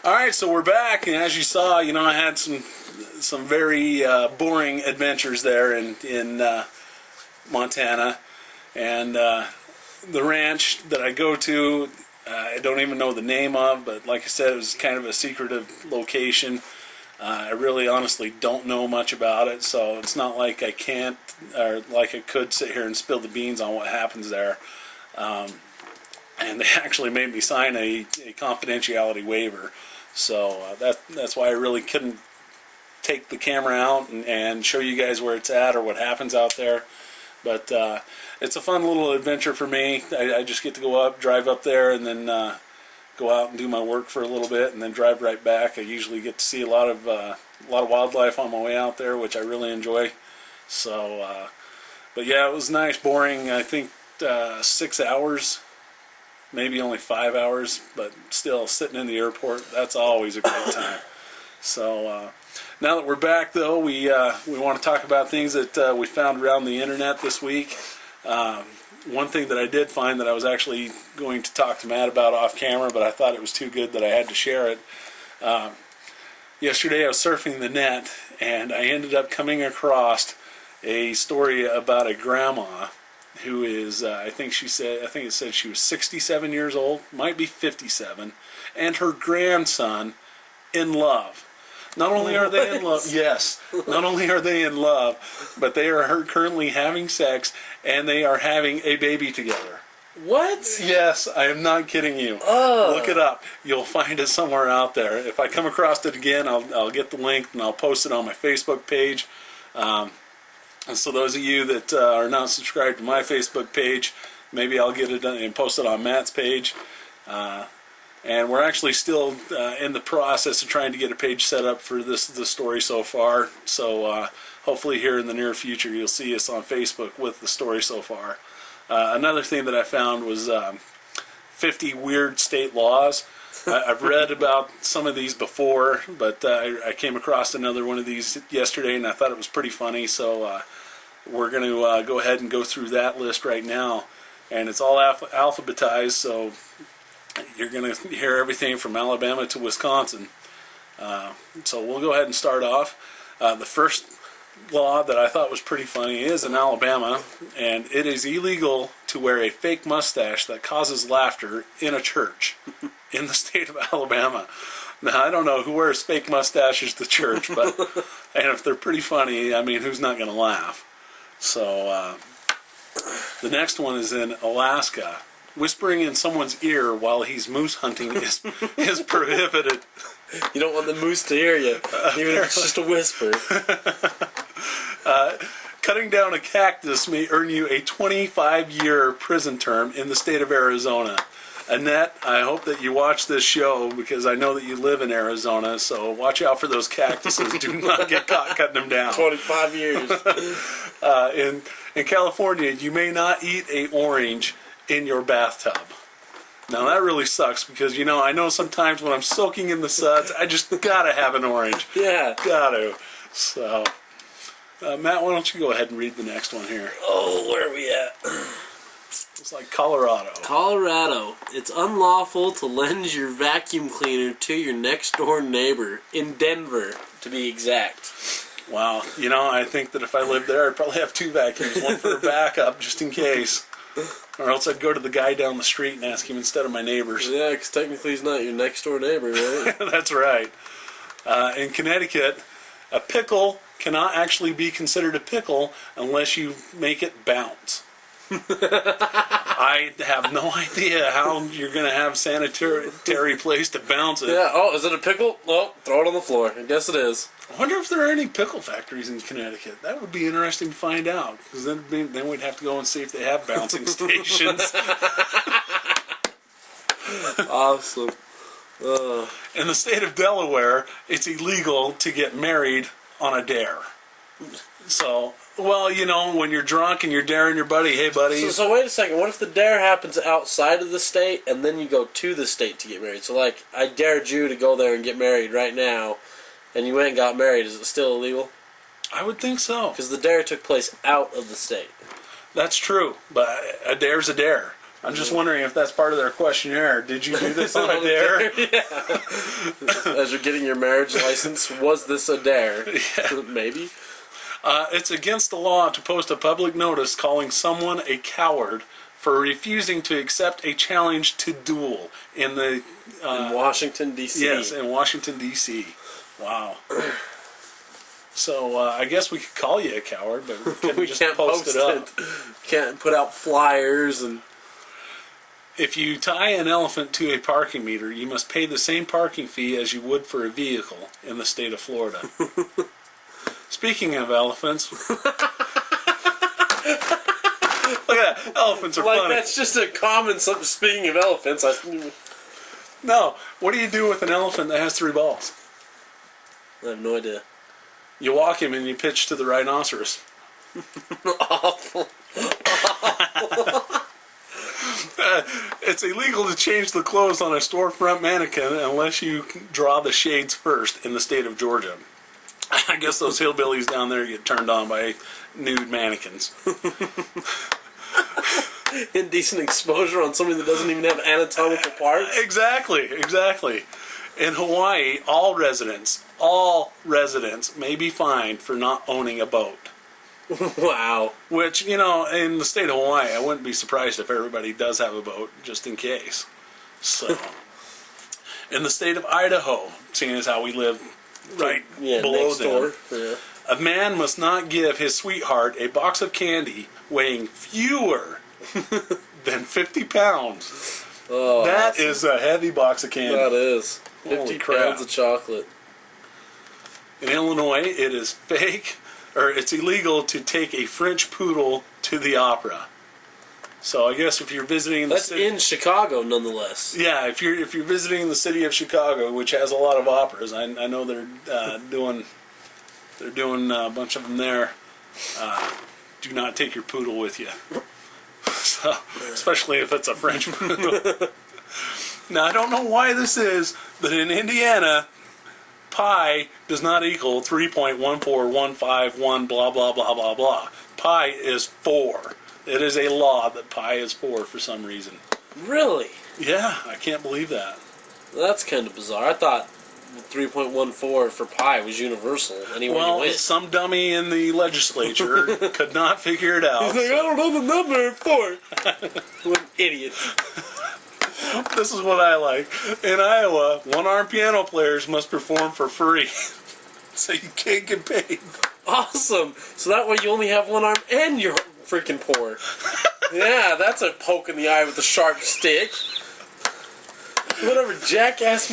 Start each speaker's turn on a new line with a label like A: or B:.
A: All right, so we're back, and as you saw, I had some very boring adventures there in Montana, and the ranch that I go to, I don't even know the name of, but like I said, it was kind of a secretive location. I really honestly don't know much about it, so it's not like I can't, or like I could sit here and spill the beans on what happens there. And they actually made me sign a confidentiality waiver, so that's why I really couldn't take the camera out and show you guys where it's at or what happens out there. But it's a fun little adventure for me. I just get to go up, drive up there, and then go out and do my work for a little bit, and then drive right back. I usually get to see a lot of wildlife on my way out there, which I really enjoy. So, but yeah, it was nice, boring. I think 6 hours, maybe only 5 hours, but still sitting in the airport, that's always a great time. So now that we're back, though, we want to talk about things that we found around the internet this week. One thing that I did find that I was actually going to talk to Matt about off camera, but I thought it was too good that I had to share it. Yesterday I was surfing the net, and I ended up coming across a story about a grandma who is, I think it said she was 67 years old, might be 57, and her grandson in love. Not only are they in love, yes, not only are they in love, but they are currently having sex, and they are having a baby together.
B: What?
A: Yes, I am not kidding you.
B: Oh.
A: Look it up. You'll find it somewhere out there. If I come across it again, I'll get the link and I'll post it on my Facebook page. And so those of you that are not subscribed to my Facebook page, maybe I'll get it and post it on Matt's page. And we're actually still in the process of trying to get a page set up for this story so far. So hopefully here in the near future you'll see us on Facebook with the story so far. Another thing that I found was 50 weird state laws. I've read about some of these before, but I came across another one of these yesterday, and I thought it was pretty funny. So we're going to go ahead and go through that list right now. And it's all alphabetized, so you're going to hear everything from Alabama to Wisconsin. So we'll go ahead and start off. The first law that I thought was pretty funny is in Alabama, and it is illegal to wear a fake mustache that causes laughter in a church in the state of Alabama. Now, I don't know who wears fake mustaches to church, but and if they're pretty funny, I mean, who's not going to laugh? So the next one is in Alaska. Whispering in someone's ear while he's moose hunting is prohibited.
B: You don't want the moose to hear you, even if it's just a whisper.
A: Cutting down a cactus may earn you a 25-year prison term in the state of Arizona. Annette, I hope that you watch this show because I know that you live in Arizona, so watch out for those cactuses. Do not get caught cutting them down.
B: 25 years.
A: In California, you may not eat an orange in your bathtub. Now that really sucks because, I know sometimes when I'm soaking in the suds, I just gotta have an orange.
B: Yeah.
A: Gotta. So, Matt, why don't you go ahead and read the next one here?
B: Oh, where are we at?
A: It's like Colorado.
B: Colorado. It's unlawful to lend your vacuum cleaner to your next door neighbor in Denver, to be exact.
A: Wow. I think that if I lived there, I'd probably have two vacuums, one for a backup, just in case. Or else I'd go to the guy down the street and ask him instead of my neighbors.
B: Yeah, because technically he's not your next door neighbor, right?
A: That's right. In Connecticut, a pickle cannot actually be considered a pickle unless you make it bounce. I have no idea how you're going to have sanitary place to bounce it.
B: Yeah, oh, is it a pickle? Well, throw it on the floor. I guess it is.
A: I wonder if there are any pickle factories in Connecticut. That would be interesting to find out. Because then we'd have to go and see if they have bouncing stations.
B: Awesome.
A: In the state of Delaware, it's illegal to get married on a dare. So, well, when you're drunk and you're daring your buddy, hey, buddy.
B: So wait a second. What if the dare happens outside of the state and then you go to the state to get married? So, like, I dared you to go there and get married right now, and you went and got married. Is it still illegal?
A: I would think so.
B: Because the dare took place out of the state.
A: That's true, but a dare's a dare. I'm just wondering if that's part of their questionnaire. Did you do this on a dare?
B: Yeah. As you're getting your marriage license, was this a dare?
A: Yeah.
B: Maybe.
A: It's against the law to post a public notice calling someone a coward for refusing to accept a challenge to duel in the...
B: in Washington, D.C.
A: Yes, in Washington, D.C. Wow. So I guess we could call you a coward, but we couldn't just
B: can't
A: post it up.
B: Can't put out flyers and...
A: If you tie an elephant to a parking meter, you must pay the same parking fee as you would for a vehicle in the state of Florida. Speaking of elephants... Look at that. Elephants are
B: like,
A: funny.
B: that's just a common... Speaking of elephants,
A: No. What do you do with an elephant that has 3 balls?
B: I have no idea.
A: You walk him and you pitch to the rhinoceros.
B: Awful.
A: It's illegal to change the clothes on a storefront mannequin unless you draw the shades first in the state of Georgia. I guess those hillbillies down there get turned on by nude mannequins.
B: Indecent exposure on somebody that doesn't even have anatomical parts.
A: Exactly. In Hawaii, all residents may be fined for not owning a boat.
B: Wow.
A: Which, in the state of Hawaii, I wouldn't be surprised if everybody does have a boat, just in case. So, in the state of Idaho, seeing as how we live right below
B: next
A: them,
B: door. Yeah.
A: a man must not give his sweetheart a box of candy weighing fewer than 50 pounds.
B: Oh,
A: That is a heavy box of candy.
B: That is. 50
A: Holy crap.
B: pounds of chocolate.
A: In Illinois, it's illegal to take a French poodle to the opera. So I guess if you're visiting the
B: That's
A: city,
B: in Chicago, nonetheless.
A: yeah, if you're visiting the city of Chicago, which has a lot of operas, I know they're doing a bunch of them there. Do not take your poodle with you, so, especially if it's a French poodle. Now I don't know why this is, but in Indiana, pi does not equal 3.14151 blah blah blah blah blah. Pi is 4. It is a law that pi is 4 for some reason.
B: Really?
A: Yeah, I can't believe that.
B: That's kind of bizarre. I thought 3.14 for pi was universal. Anywhere you went.
A: Some dummy in the legislature could not figure it out.
B: He's like, I don't know the number 4. What an idiot.
A: This is what I like. In Iowa, one-armed piano players must perform for free. So you can't get paid.
B: Awesome. So that way you only have one arm and you're freaking poor. Yeah, that's a poke in the eye with a sharp stick. Whatever jackass